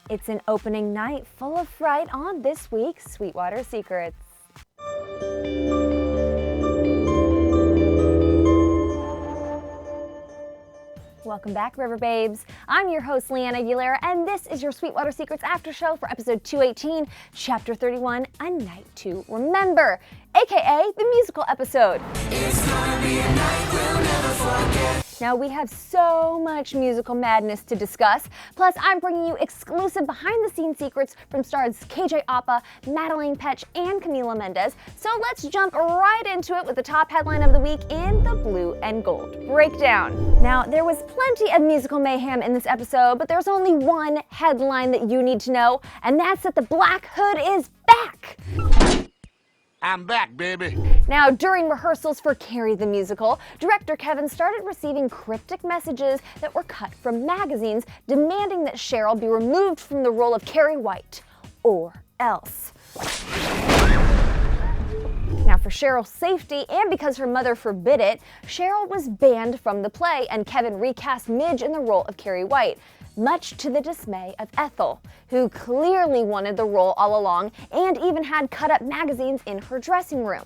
It's an opening night full of fright on this week's Sweetwater Secrets. Welcome back, Riverbabes. I'm your host, Leanna Aguilera, and this is your Sweetwater Secrets After Show for episode 218, Chapter 31, A Night to Remember, aka the musical episode. It's gonna be a night we'll never forget. Now, we have so much musical madness to discuss, plus I'm bringing you exclusive behind-the-scenes secrets from stars KJ Apa, Madeline Petsch, and Camila Mendes, so let's jump right into it with the top headline of the week in the blue and gold breakdown. Now, there was plenty of musical mayhem in this episode, but there's only one headline that you need to know, and that's that the Black Hood is back! I'm back, baby. Now, during rehearsals for Carrie the musical, director Kevin started receiving cryptic messages that were cut from magazines demanding that Cheryl be removed from the role of Carrie White, or else. Now, for Cheryl's safety and because her mother forbid it, Cheryl was banned from the play and Kevin recast Midge in the role of Carrie White, much to the dismay of Ethel, who clearly wanted the role all along and even had cut-up magazines in her dressing room.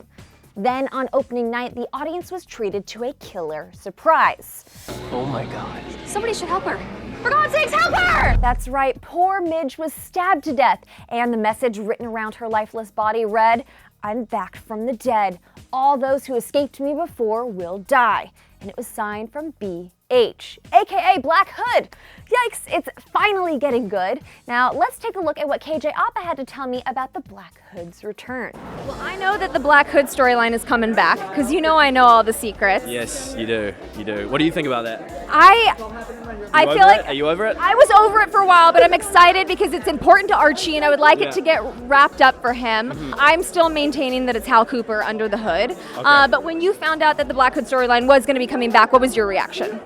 Then, on opening night, the audience was treated to a killer surprise. Oh my God. Somebody should help her. For God's sakes, help her! That's right, poor Midge was stabbed to death, and the message written around her lifeless body read, "I'm back from the dead. All those who escaped me before will die." And it was signed from BH, aka Black Hood. Yikes, it's finally getting good. Now, let's take a look at what KJ Apa had to tell me about the Black Hood's return. Well, I know that the Black Hood storyline is coming back, because you know I know all the secrets. Yes, you do. You do. What do you think about that? I feel like... Are you over it? I was over it for a while, but I'm excited because it's important to Archie, and I would like it to get wrapped up for him. Mm-hmm. I'm still maintaining that it's Hal Cooper under the hood. Okay. But when you found out that the Black Hood storyline was going to be coming back, what was your reaction?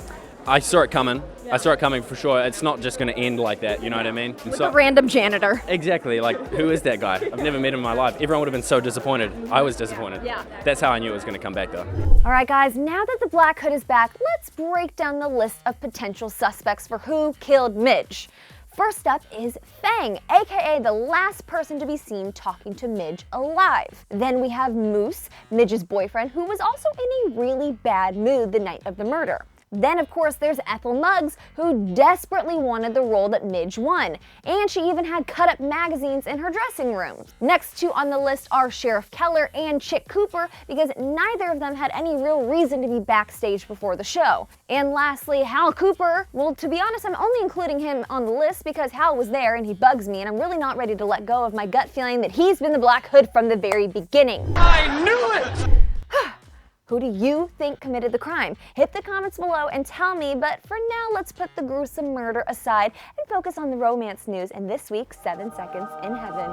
I saw it coming. I saw it coming for sure. It's not just going to end like that, you know what I mean? With a random janitor. Exactly, like, who is that guy? I've never met him in my life. Everyone would have been so disappointed. I was disappointed. Yeah. That's how I knew it was going to come back, though. All right, guys, now that the Black Hood is back, let's break down the list of potential suspects for who killed Midge. First up is Fang, aka the last person to be seen talking to Midge alive. Then we have Moose, Midge's boyfriend, who was also in a really bad mood the night of the murder. Then, of course, there's Ethel Muggs, who desperately wanted the role that Midge won, and she even had cut-up magazines in her dressing room. Next two on the list are Sheriff Keller and Chick Cooper, because neither of them had any real reason to be backstage before the show. And lastly, Hal Cooper. Well, to be honest, I'm only including him on the list because Hal was there and he bugs me, and I'm really not ready to let go of my gut feeling that he's been the Black Hood from the very beginning. I knew it! Who do you think committed the crime? Hit the comments below and tell me, but for now, let's put the gruesome murder aside and focus on the romance news in this week's 7 Seconds in Heaven.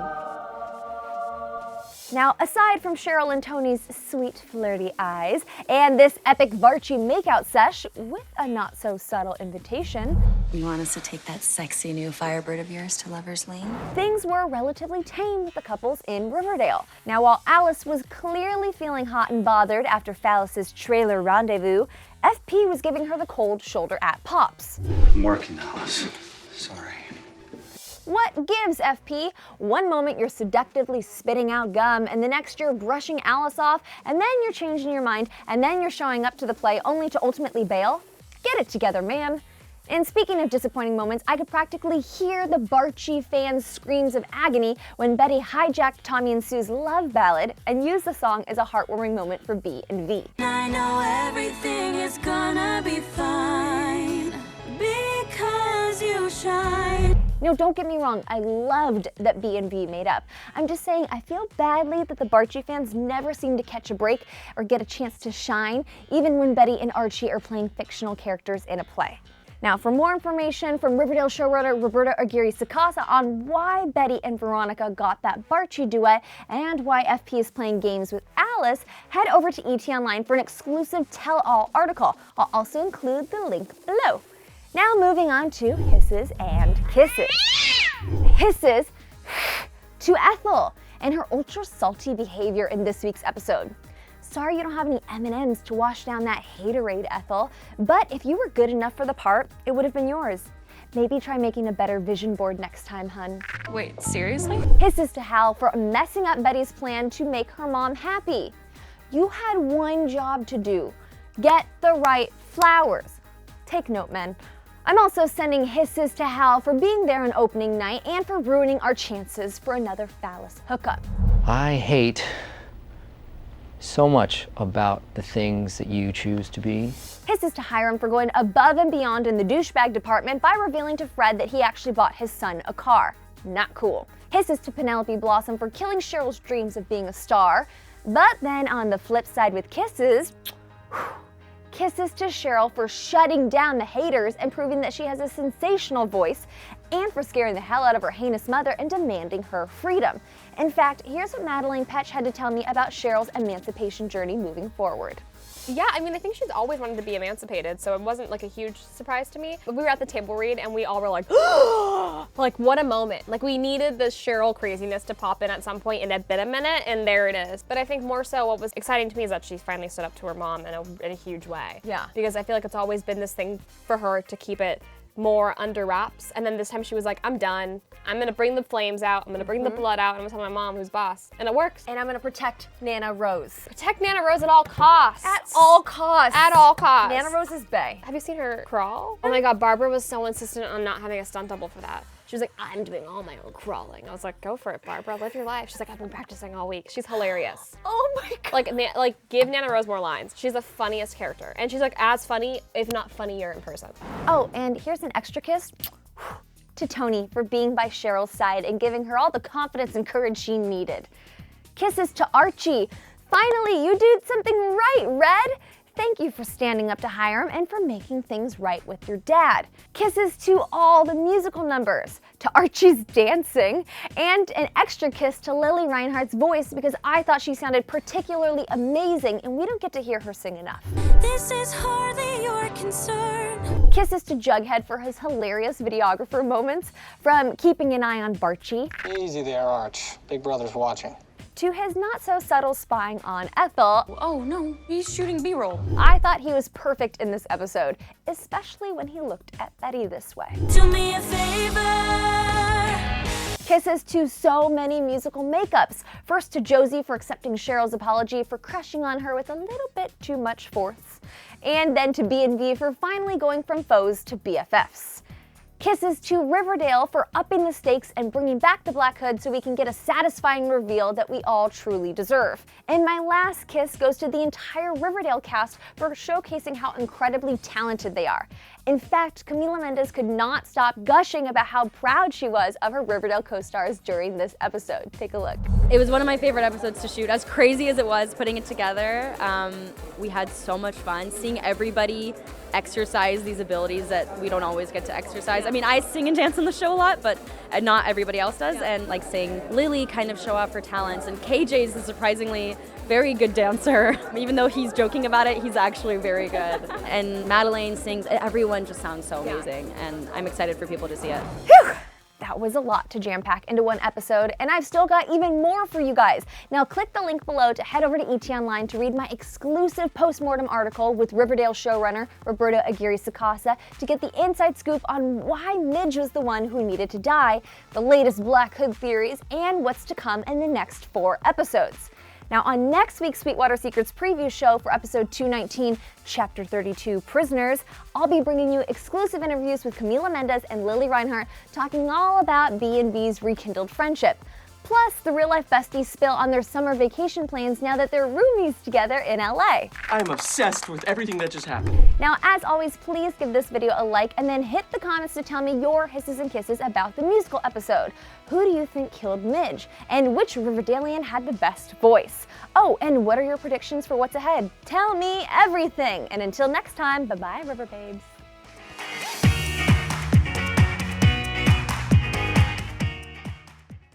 Now, aside from Cheryl and Tony's sweet, flirty eyes, and this epic Varchi makeout sesh with a not-so-subtle invitation, You want us to take that sexy new Firebird of yours to Lover's Lane? things were relatively tame with the couples in Riverdale. Now, while Alice was clearly feeling hot and bothered after Phyllis's trailer rendezvous, FP was giving her the cold shoulder at Pops. I'm working, Alice. Sorry. What gives, FP? One moment you're seductively spitting out gum, and the next you're brushing Alice off, and then you're changing your mind, and then you're showing up to the play only to ultimately bail? Get it together, man. And speaking of disappointing moments, I could practically hear the Barchi fans' screams of agony when Betty hijacked Tommy and Sue's love ballad and used the song as a heartwarming moment for B and V. I know everything is gonna be fine because you shine. No, don't get me wrong, I loved that B and V made up. I'm just saying I feel badly that the Barchi fans never seem to catch a break or get a chance to shine, even when Betty and Archie are playing fictional characters in a play. Now, for more information from Riverdale showrunner Roberta Aguirre-Sacasa on why Betty and Veronica got that Barchi duet and why FP is playing games with Alice, head over to ET Online for an exclusive tell-all article. I'll also include the link below. Now moving on to hisses and kisses. Hisses to Ethel and her ultra salty behavior in this week's episode. Sorry you don't have any M&Ms to wash down that haterade, Ethel, but if you were good enough for the part, it would have been yours. Maybe try making a better vision board next time, hun. Wait, seriously? Hisses to Hal for messing up Betty's plan to make her mom happy. You had one job to do. Get the right flowers. Take note, men. I'm also sending hisses to Hal for being there on opening night and for ruining our chances for another phallus hookup. I hate so much about the things that you choose to be. Hisses to Hiram for going above and beyond in the douchebag department by revealing to Fred that he actually bought his son a car. Not cool. Hisses to Penelope Blossom for killing Cheryl's dreams of being a star. But then on the flip side with kisses, kisses to Cheryl for shutting down the haters and proving that she has a sensational voice, and for scaring the hell out of her heinous mother and demanding her freedom. In fact, here's what Madeline Petsch had to tell me about Cheryl's emancipation journey moving forward. Yeah, I mean, I think she's always wanted to be emancipated, so it wasn't like a huge surprise to me. But we were at the table read and we all were like, like, what a moment. Like, we needed the Cheryl craziness to pop in at some point, and it been a minute, and there it is. But I think more so what was exciting to me is that she finally stood up to her mom in a huge way. Yeah. Because I feel like it's always been this thing for her to keep it more under wraps, and then this time she was like, I'm done. I'm gonna bring the flames out, I'm gonna bring the blood out, and I'm gonna tell my mom who's boss. And it works. And I'm gonna protect Nana Rose. Protect Nana Rose at all costs. At all costs. At all costs. Nana Rose is bae. Have you seen her crawl? Oh my god, Barbara was so insistent on not having a stunt double for that. She was like, I'm doing all my own crawling. I was like, go for it, Barbara, live your life. She's like, I've been practicing all week. She's hilarious. Oh my god. Like give Nana Rose more lines. She's the funniest character. And she's like as funny, if not funnier in person. Oh, and here's an extra kiss to Tony for being by Cheryl's side and giving her all the confidence and courage she needed. Kisses to Archie. Finally, you did something right, Red. Thank you for standing up to Hiram and for making things right with your dad. Kisses to all the musical numbers, to Archie's dancing, and an extra kiss to Lily Reinhardt's voice because I thought she sounded particularly amazing and we don't get to hear her sing enough. This is hardly your concern. Kisses to Jughead for his hilarious videographer moments, from keeping an eye on Barchi. Easy there, Arch. Big Brother's watching. To his not-so-subtle spying on Ethel. Oh no, he's shooting B-roll. I thought he was perfect in this episode, especially when he looked at Betty this way. Do me a favor. Kisses to so many musical makeups. First to Josie for accepting Cheryl's apology for crushing on her with a little bit too much force. And then to B&V for finally going from foes to BFFs. Kisses to Riverdale for upping the stakes and bringing back the Black Hood so we can get a satisfying reveal that we all truly deserve. And my last kiss goes to the entire Riverdale cast for showcasing how incredibly talented they are. In fact, Camila Mendes could not stop gushing about how proud she was of her Riverdale co-stars during this episode. Take a look. It was one of my favorite episodes to shoot. As crazy as it was putting it together, we had so much fun seeing everybody exercise these abilities that we don't always get to exercise. I mean, I sing and dance on the show a lot, but not everybody else does. And like seeing Lily kind of show off her talents, and KJ's a surprisingly very good dancer. Even though he's joking about it, he's actually very good. And Madeline sings, everyone just sounds so amazing, and I'm excited for people to see it. Whew! That was a lot to jam-pack into one episode, and I've still got even more for you guys. Now click the link below to head over to ET Online to read my exclusive postmortem article with Riverdale showrunner Roberto Aguirre-Sacasa to get the inside scoop on why Midge was the one who needed to die, the latest Black Hood theories, and what's to come in the next 4 episodes. Now on next week's Sweetwater Secrets preview show for episode 219, chapter 32, Prisoners, I'll be bringing you exclusive interviews with Camila Mendes and Lily Reinhardt talking all about B&B's rekindled friendship. Plus, the real-life besties spill on their summer vacation plans now that they're roomies together in LA. I'm obsessed with everything that just happened. Now, as always, please give this video a like and then hit the comments to tell me your hisses and kisses about the musical episode. Who do you think killed Midge? And which Riverdalian had the best voice? Oh, and what are your predictions for what's ahead? Tell me everything! And until next time, bye-bye, Riverbabes.